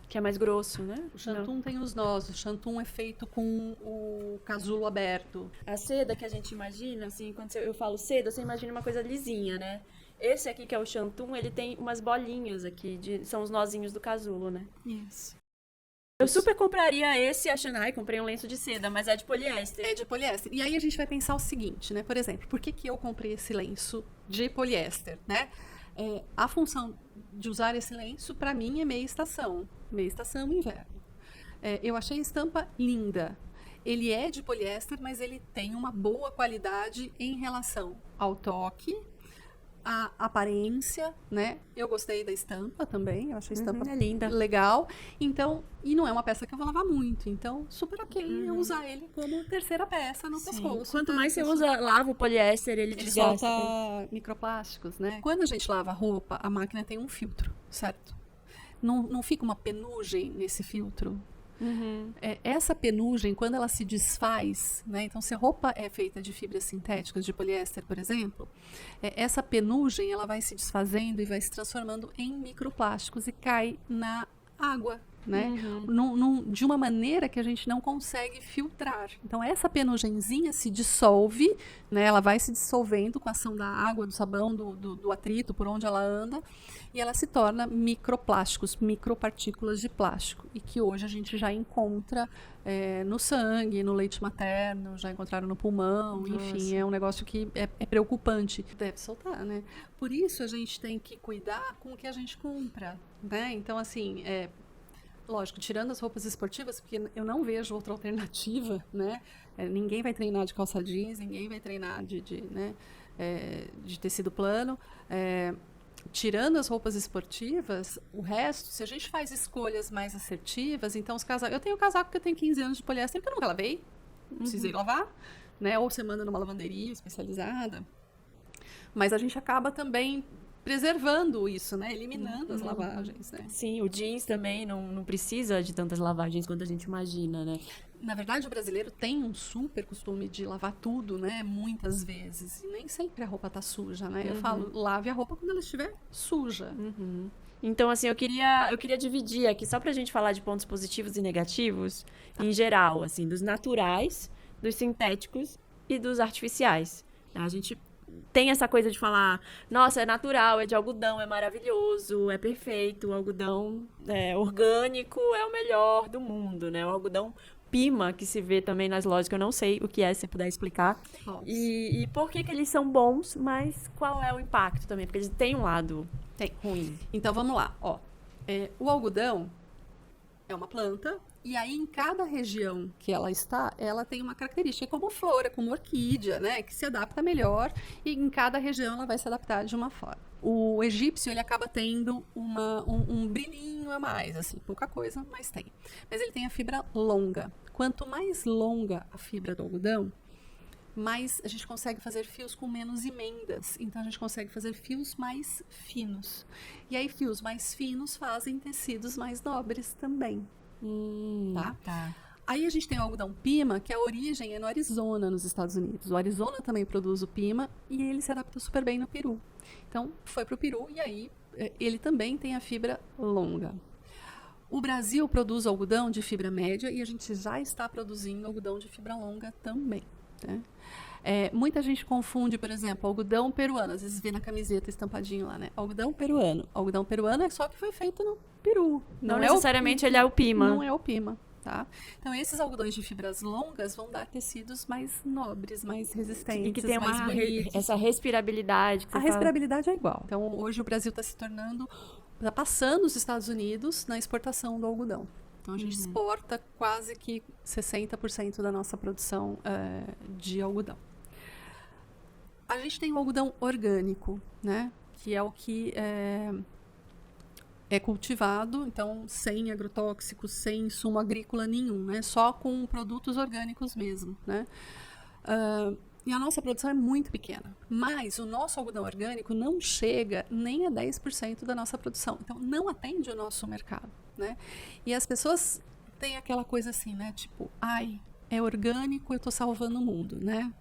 Que é mais grosso, né? O chantum tem os nós, o chantum é feito com o casulo aberto. A seda que a gente imagina, assim, quando eu falo seda, você imagina uma coisa lisinha, né? Esse aqui, que é o chantum, ele tem umas bolinhas aqui, são os nozinhos do casulo, né? Isso. Eu super compraria esse achando, ai, comprei um lenço de seda, mas é de poliéster. É de poliéster. E aí a gente vai pensar o seguinte, né? Por exemplo, por que eu comprei esse lenço de poliéster, né? A função de usar esse lenço, para mim, é meia estação, inverno. Eu achei a estampa linda. Ele é de poliéster, mas ele tem uma boa qualidade em relação ao toque, à aparência, né? Eu gostei da estampa também, eu achei a estampa é linda. legal. Então, e não é uma peça que eu vou lavar muito, então super ok eu usar ele como terceira peça no pescoço. Quanto mais você lava o poliéster, ele desgasta. Solta microplásticos, né? Quando a gente lava a roupa, a máquina tem um filtro, certo? Não fica uma penugem nesse filtro. Essa penugem, quando ela se desfaz, né? Então, se a roupa é feita de fibras sintéticas, de poliéster, por exemplo, essa penugem ela vai se desfazendo e vai se transformando em microplásticos e cai na água, né? De uma maneira que a gente não consegue filtrar. Então, essa penugenzinha se dissolve, né? Ela vai se dissolvendo com a ação da água, do sabão, do atrito, por onde ela anda, e ela se torna microplásticos, micropartículas de plástico, e que hoje a gente já encontra no sangue, no leite materno, já encontraram no pulmão, enfim, é um negócio que é preocupante. Deve soltar, né? Por isso a gente tem que cuidar com o que a gente compra, né? Então, assim, lógico, tirando as roupas esportivas, porque eu não vejo outra alternativa, né? Ninguém vai treinar de calça jeans, ninguém vai treinar de tecido plano. Tirando as roupas esportivas, o resto, se a gente faz escolhas mais assertivas, então os casacos... Eu tenho um casaco que eu tenho 15 anos de poliéster que eu nunca lavei, precisei lavar, né? Ou você manda numa lavanderia especializada. Mas a gente acaba também preservando isso, né? Eliminando as lavagens, né? Sim, o jeans também não precisa de tantas lavagens quanto a gente imagina, né? Na verdade, o brasileiro tem um super costume de lavar tudo, né? Muitas vezes. E nem sempre a roupa tá suja, né? Eu falo, lave a roupa quando ela estiver suja. Então, assim, eu queria dividir aqui, só pra gente falar de pontos positivos e negativos, em geral, assim, dos naturais, dos sintéticos e dos artificiais. A gente tem essa coisa de falar, nossa, é natural, é de algodão, é maravilhoso, é perfeito, o algodão orgânico é o melhor do mundo, né? O algodão Pima, que se vê também nas lojas, que eu não sei o que é, se você puder explicar. E por que eles são bons, mas qual é o impacto também? Porque eles têm um lado ruim. Então, vamos lá. O algodão é uma planta, e aí em cada região que ela está, ela tem uma característica, é como flor, é como orquídea, né? Que se adapta melhor, e em cada região ela vai se adaptar de uma forma. O egípcio, ele acaba tendo um brilhinho a mais, assim, pouca coisa, mas tem. Mas ele tem a fibra longa. Quanto mais longa a fibra do algodão, mais a gente consegue fazer fios com menos emendas. Então, a gente consegue fazer fios mais finos. E aí, fios mais finos fazem tecidos mais nobres também. Tá? Aí a gente tem o algodão Pima, que a origem é no Arizona, nos Estados Unidos. O Arizona também produz o Pima e ele se adapta super bem no Peru. Então, foi para o Peru e aí ele também tem a fibra longa. O Brasil produz algodão de fibra média e a gente já está produzindo algodão de fibra longa também, né? Muita gente confunde, por exemplo, algodão peruano. Às vezes vê na camiseta estampadinho lá, né? Algodão peruano. Algodão peruano é só que foi feito no Peru. Não necessariamente ele é o pima. Não é o pima, tá? Então, esses algodões de fibras longas vão dar tecidos mais nobres, mais resistentes, E que tem mais bonitos. essa respirabilidade que você A fala. respirabilidade é igual. Então, hoje o Brasil está passando os Estados Unidos na exportação do algodão. Então, a gente exporta quase que 60% da nossa produção de algodão. A gente tem o algodão orgânico, né? Que é o que é cultivado, então, sem agrotóxicos, sem insumo agrícola nenhum, né? Só com produtos orgânicos mesmo, né? E a nossa produção é muito pequena. Mas o nosso algodão orgânico não chega nem a 10% da nossa produção. Então, não atende o nosso mercado, né? E as pessoas têm aquela coisa assim, né? Tipo, ai, é orgânico, eu tô salvando o mundo, né?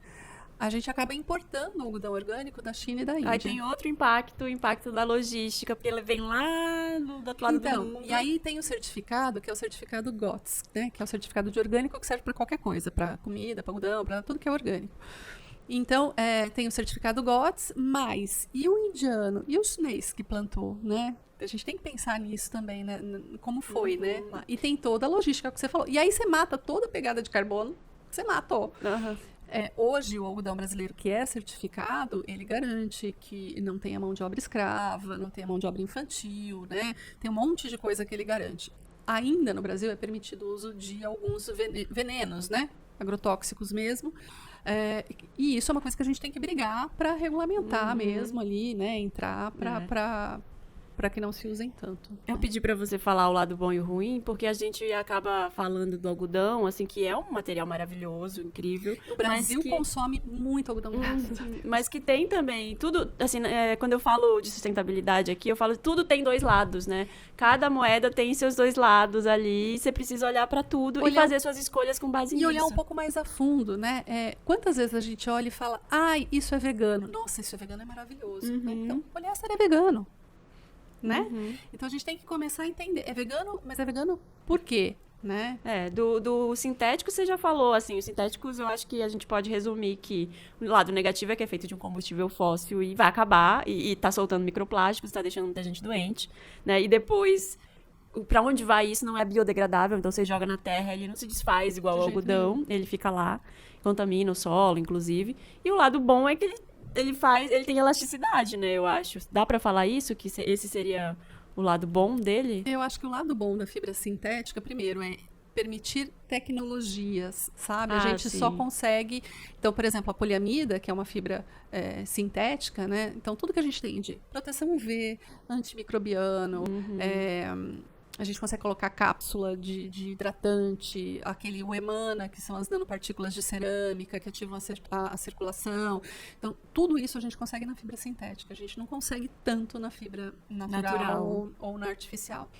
A gente acaba importando algodão orgânico da China e da Índia. Aí tem outro impacto, o impacto da logística, porque ele vem lá do outro lado do mundo. E aí tem o certificado, que é o certificado GOTS, né? Que é o certificado de orgânico que serve para qualquer coisa, para comida, para algodão, para tudo que é orgânico. Então, tem o certificado GOTS, mas e o indiano e o chinês que plantou, né? A gente tem que pensar nisso também, né? Como foi, né? E tem toda a logística que você falou. E aí você mata toda a pegada de carbono, você matou. Hoje, o algodão brasileiro que é certificado, ele garante que não tenha mão de obra escrava, não tenha mão de obra infantil, né? Tem um monte de coisa que ele garante. Ainda no Brasil é permitido o uso de alguns venenos, né? Agrotóxicos mesmo. E isso é uma coisa que a gente tem que brigar para regulamentar mesmo ali, né? Entrar para que não se usem tanto. Eu pedi pra você falar o lado bom e o ruim, porque a gente acaba falando do algodão, assim, que é um material maravilhoso, incrível. O Brasil consome muito algodão. Mas que tem também tudo, assim, quando eu falo de sustentabilidade aqui, eu falo tudo tem dois lados, né? Cada moeda tem seus dois lados ali, e você precisa olhar pra tudo e fazer suas escolhas com base nisso. E olhar um pouco mais a fundo, né? Quantas vezes a gente olha e fala, ai, isso é vegano. Nossa, isso é vegano, é maravilhoso. Né? Então, poliéster é vegano. Né? Então a gente tem que começar a entender. É vegano, mas é vegano por quê? Né? Do sintético você já falou, assim, os sintéticos eu acho que a gente pode resumir que o lado negativo é que é feito de um combustível fóssil e vai acabar, e tá soltando microplásticos, tá deixando muita gente doente, né? E depois, pra onde vai isso não é biodegradável, então você joga na terra, ele não se desfaz igual o algodão, ele fica lá, contamina o solo, inclusive. E o lado bom é que ele tem elasticidade, né, eu acho. Dá pra falar isso? Que esse seria o lado bom dele? Eu acho que o lado bom da fibra sintética, primeiro, é permitir tecnologias, sabe? A gente só consegue... Então, por exemplo, a poliamida, que é uma fibra sintética, né? Então, tudo que a gente tem de proteção UV, antimicrobiano, a gente consegue colocar cápsula de hidratante, o emana, que são as nanopartículas de cerâmica, que ativam a circulação. Então, tudo isso a gente consegue na fibra sintética. A gente não consegue tanto na fibra natural. Ou na artificial.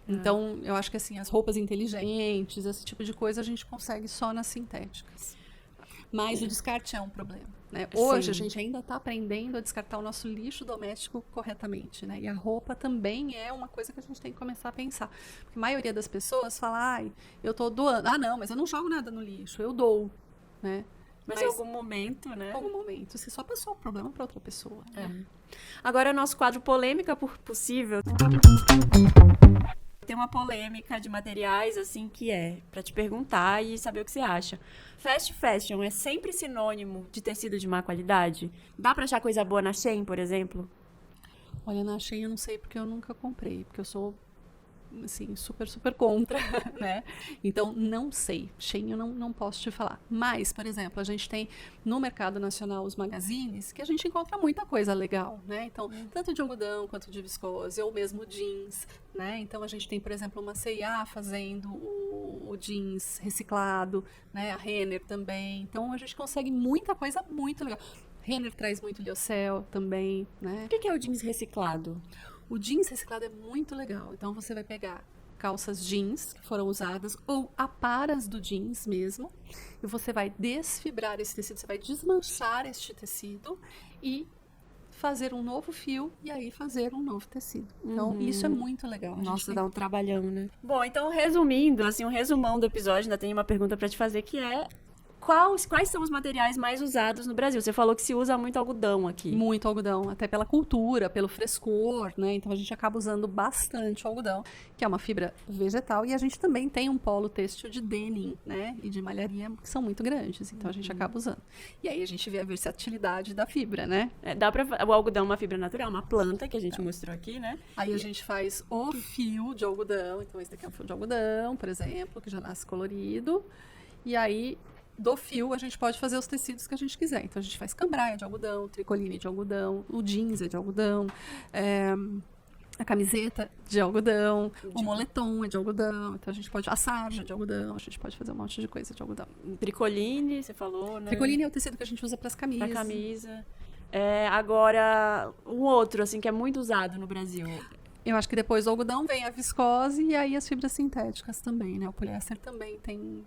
Então, eu acho que assim, as roupas inteligentes, esse tipo de coisa, a gente consegue só nas sintéticas. Mas o descarte é um problema, né? Hoje a gente ainda está aprendendo a descartar o nosso lixo doméstico corretamente, né? E a roupa também é uma coisa que a gente tem que começar a pensar. Porque a maioria das pessoas fala, ai, eu estou doando. Ah, não, mas eu não jogo nada no lixo, eu dou, né? Mas em algum momento, né? Em algum momento, você só passou o problema para outra pessoa. Agora, nosso quadro Polêmica por Possível. Tem uma polêmica de materiais, assim, que é pra te perguntar e saber o que você acha. Fast fashion é sempre sinônimo de tecido de má qualidade? Dá pra achar coisa boa na Shein, por exemplo? Olha, na Shein eu não sei porque eu nunca comprei, porque eu sou, assim, super, super contra, né? Então, não sei. Shein eu não posso te falar. Mas, por exemplo, a gente tem no mercado nacional os magazines que a gente encontra muita coisa legal, né? Então, tanto de algodão quanto de viscose, ou mesmo jeans, né? Então, a gente tem, por exemplo, uma C&A fazendo o jeans reciclado, né? A Renner também. Então, a gente consegue muita coisa muito legal. Renner traz muito Lyocell também, né? O que é o jeans reciclado? O jeans reciclado é muito legal. Então, você vai pegar calças jeans que foram usadas ou aparas do jeans mesmo e você vai desfibrar esse tecido, você vai desmanchar este tecido e fazer um novo fio e aí fazer um novo tecido. Então, isso é muito legal. A gente Nossa, tem- dá um trabalhão, né? Bom, então, resumindo, assim, um resumão do episódio, ainda tem uma pergunta pra te fazer, que é quais são os materiais mais usados no Brasil? Você falou que se usa muito algodão aqui. Muito algodão, até pela cultura, pelo frescor, né? Então a gente acaba usando bastante o algodão, que é uma fibra vegetal, e a gente também tem um polo têxtil de denim, né? E de malharia que são muito grandes, então a gente acaba usando. E aí a gente vê a versatilidade da fibra, né? O algodão é uma fibra natural, uma planta que a gente mostrou aqui, né? Aí a gente faz o fio de algodão, então esse daqui é um fio de algodão, por exemplo, que já nasce colorido, e aí do fio a gente pode fazer os tecidos que a gente quiser. Então a gente faz cambraia de algodão, tricoline de algodão, o jeans é de algodão, a camiseta de algodão, o moletom é de algodão, então a gente pode, a sarja de algodão, a gente pode fazer um monte de coisa de algodão. Tricoline, você falou, né? Tricoline é o tecido que a gente usa para as camisas. Pra camisa. Agora, um outro, assim, que é muito usado no Brasil. Eu acho que depois do algodão vem a viscose e aí as fibras sintéticas também, né? O poliéster também tem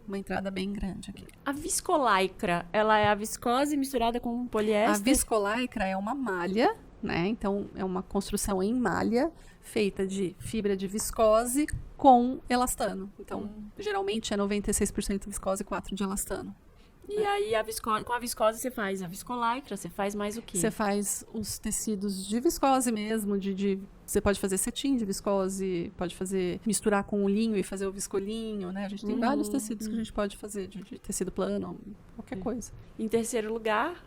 uma entrada bem grande aqui. A viscolaicra, ela é a viscose misturada com poliéster? A viscolaicra é uma malha, né? Então, é uma construção em malha feita de fibra de viscose com elastano. Então, geralmente é 96% viscose e 4% de elastano. E aí, com a viscose você faz a viscolaicra, você faz mais o quê? Você faz os tecidos de viscose mesmo, você pode fazer cetim de viscose, pode misturar com o linho e fazer o viscolinho, né? A gente tem vários tecidos que a gente pode fazer, de tecido plano, qualquer coisa. Em terceiro lugar,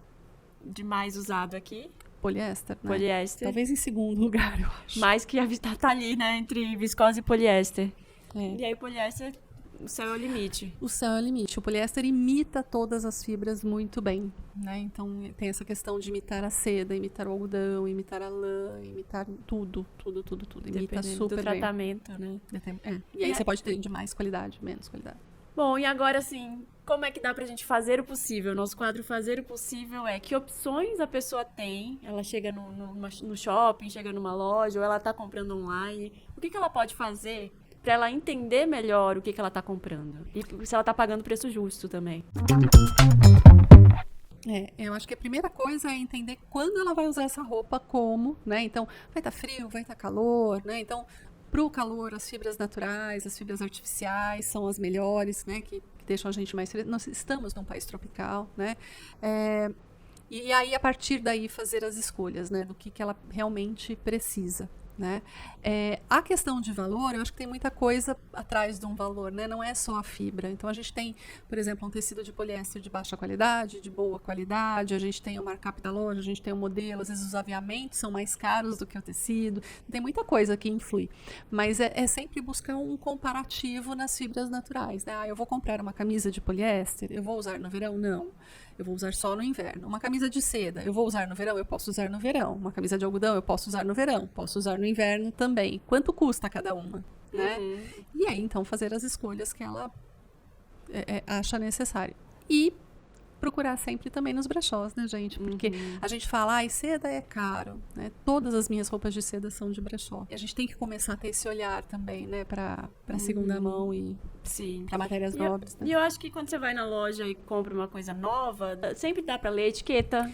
de mais usado aqui, Poliéster, né? poliéster. Talvez em segundo lugar, eu acho. Mais que tá ali, né, entre viscose e poliéster. É. E aí, poliéster, o céu é o limite. O céu é o limite. O poliéster imita todas as fibras muito bem, né? Então tem essa questão de imitar a seda, imitar o algodão, imitar a lã, imitar tudo. Imita Dependendo super do bem. tratamento, né? E aí você pode ter de mais qualidade, menos qualidade. Bom, e agora assim, como é que dá pra gente fazer o possível? Nosso quadro Fazer o Possível é que opções a pessoa tem, ela chega no shopping, chega numa loja, ou ela tá comprando online, o que ela pode fazer pra ela entender melhor o que ela tá comprando? E se ela tá pagando preço justo também. Eu acho que a primeira coisa é entender quando ela vai usar essa roupa, como, né? Então, vai estar frio, vai estar calor, né? Então, para o calor, as fibras naturais, as fibras artificiais são as melhores, né? Que deixam a gente mais feliz. Nós estamos num país tropical, né? E aí, a partir daí, fazer as escolhas, né? Do que ela realmente precisa, né? A questão de valor, eu acho que tem muita coisa atrás de um valor, né? Não é só a fibra. Então, a gente tem, por exemplo, um tecido de poliéster de baixa qualidade, de boa qualidade, a gente tem o markup da loja, a gente tem o modelo, às vezes os aviamentos são mais caros do que o tecido, tem muita coisa que influi. Mas é sempre buscar um comparativo nas fibras naturais, né? Eu vou comprar uma camisa de poliéster, eu vou usar no verão? Não. Eu vou usar só no inverno. Uma camisa de seda, eu vou usar no verão? Eu posso usar no verão. Uma camisa de algodão, eu posso usar no verão. Posso usar no inverno também. Quanto custa cada uma, né? E aí, então, fazer as escolhas que ela acha necessário. E procurar sempre também nos brechós, né, gente? Porque a gente fala, seda é caro, né? Todas as minhas roupas de seda são de brechó. E a gente tem que começar a ter esse olhar também, né? Pra segunda mão e para matérias nobres, né? E eu acho que quando você vai na loja e compra uma coisa nova, sempre dá pra ler etiqueta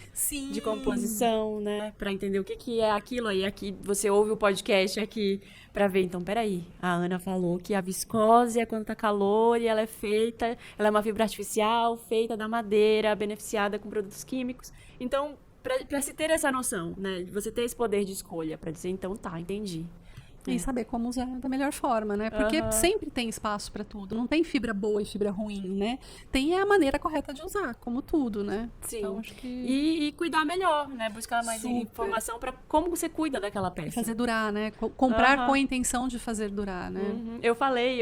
de composição, né? Pra entender o que é aquilo aí. Aqui você ouve o podcast aqui pra ver. Então, peraí. A Ana falou que a viscose é quando tá calor e ela é uma fibra artificial feita da madeira, beneficiada com produtos químicos. Então, pra se ter essa noção, né? Você ter esse poder de escolha pra dizer, então tá, entendi. E saber como usar da melhor forma, né? Porque sempre tem espaço para tudo. Não tem fibra boa e fibra ruim, né? Tem a maneira correta de usar, como tudo, né? Sim. Então, acho que... E cuidar melhor, né? Buscar mais informação para como você cuida daquela peça. Fazer durar, né? Comprar com a intenção de fazer durar, né? Eu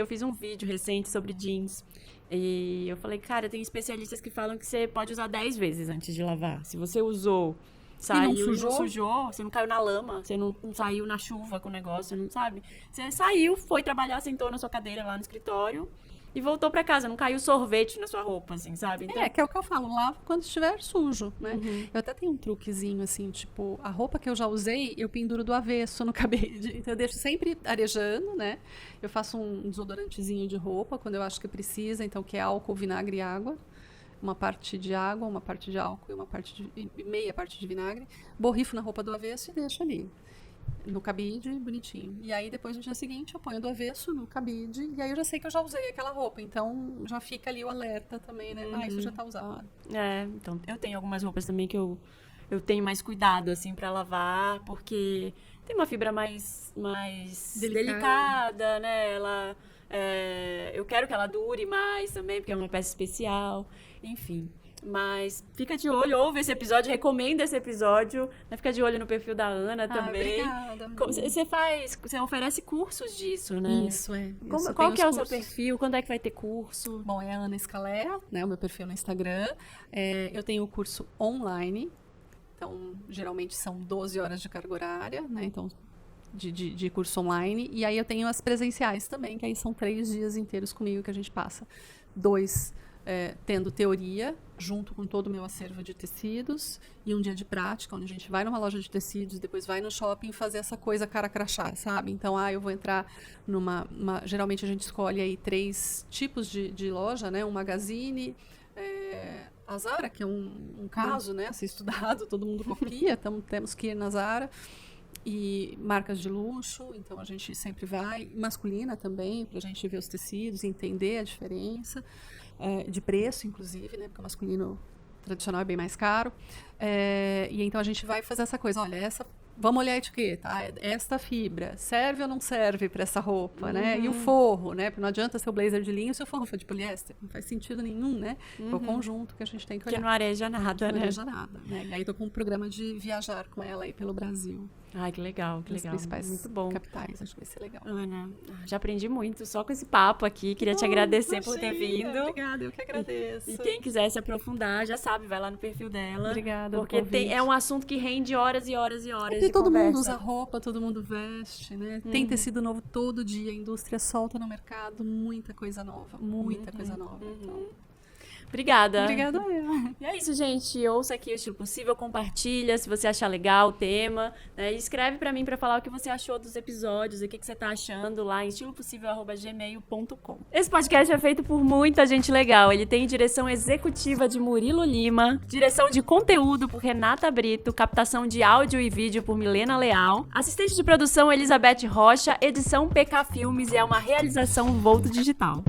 fiz um vídeo recente sobre jeans. E eu falei, cara, tem especialistas que falam que você pode usar 10 vezes antes de lavar. Se você usou... Saiu, não sujou, você não caiu na lama, você não saiu na chuva com o negócio, você não sabe. Você saiu, foi trabalhar, sentou na sua cadeira lá no escritório e voltou pra casa, não caiu sorvete na sua roupa, assim, sabe? Então... que é o que eu falo, lava quando estiver sujo, né? Eu até tenho um truquezinho, assim, tipo, a roupa que eu já usei, eu penduro do avesso no cabide. Então eu deixo sempre arejando, né? Eu faço um desodorantezinho de roupa quando eu acho que precisa, então que é álcool, vinagre e água. uma parte de água, uma parte de álcool e meia parte de vinagre, borrifo na roupa do avesso e deixo ali. No cabide, bonitinho. E aí, depois, no dia seguinte, eu ponho do avesso no cabide. E aí, eu já sei que eu já usei aquela roupa. Então, já fica ali o alerta também, né? Isso já tá usado. Então, eu tenho algumas roupas também que eu tenho mais cuidado, assim, pra lavar. Porque tem uma fibra mais delicada, né? Ela, eu quero que ela dure mais também, porque é uma peça especial. Enfim. Mas fica de olho, ouve esse episódio, recomenda esse episódio, né? Fica de olho no perfil da Ana também. Obrigada. Você oferece cursos disso, né? Isso, é. Qual que é o seu perfil? Quando é que vai ter curso? Bom, é a Ana Scalea, né? O meu perfil no Instagram. Eu tenho o curso online, então geralmente são 12 horas de carga horária, né? Então, de curso online. E aí eu tenho as presenciais também, que aí são 3 dias inteiros comigo que a gente passa. 2 tendo teoria, junto com todo o meu acervo de tecidos, e um dia de prática, onde a gente vai numa loja de tecidos, depois vai no shopping fazer essa coisa cara crachá, sabe? Então, eu vou entrar geralmente a gente escolhe aí 3 tipos de loja, né? Um Magazine, a Zara, que é um caso, né? A ser estudado, todo mundo copia, temos que ir na Zara. E marcas de luxo, então a gente sempre vai, masculina também, para a gente ver os tecidos, entender a diferença, de preço, inclusive, né, porque o masculino tradicional é bem mais caro, e então a gente vai fazer essa coisa, olha, vamos olhar a etiqueta, esta fibra, serve ou não serve para essa roupa, né, e o forro, né, porque não adianta ser o blazer de linho se o forro for de poliéster, não faz sentido nenhum, né, é o conjunto que a gente tem que olhar. Que não areja nada, né? Não areja nada, né, e aí tô com um programa de viajar com ela aí pelo Brasil. Ai, que legal, que legal. Principais muito bom. Capitais, acho que vai ser legal. Ana, já aprendi muito só com esse papo aqui. Queria te agradecer por ter vindo. Obrigada, eu que agradeço. E quem quiser se aprofundar, já sabe, vai lá no perfil dela. Obrigada. Porque é um assunto que rende horas e horas e horas. Porque de todo conversa. mundo usa roupa, todo mundo veste, né? Tem tecido novo todo dia, a indústria solta no mercado muita coisa nova, coisa nova. Então... Obrigada. Obrigada eu. E é isso, gente. Ouça aqui o Estilo Possível, compartilha se você achar legal o tema, né? E escreve pra mim pra falar o que você achou dos episódios e o que você tá achando lá em estilopossível@gmail.com. Esse podcast é feito por muita gente legal. Ele tem direção executiva de Murilo Lima, direção de conteúdo por Renata Brito, captação de áudio e vídeo por Milena Leal, assistente de produção Elizabeth Rocha, edição PK Filmes e é uma realização Volto Digital.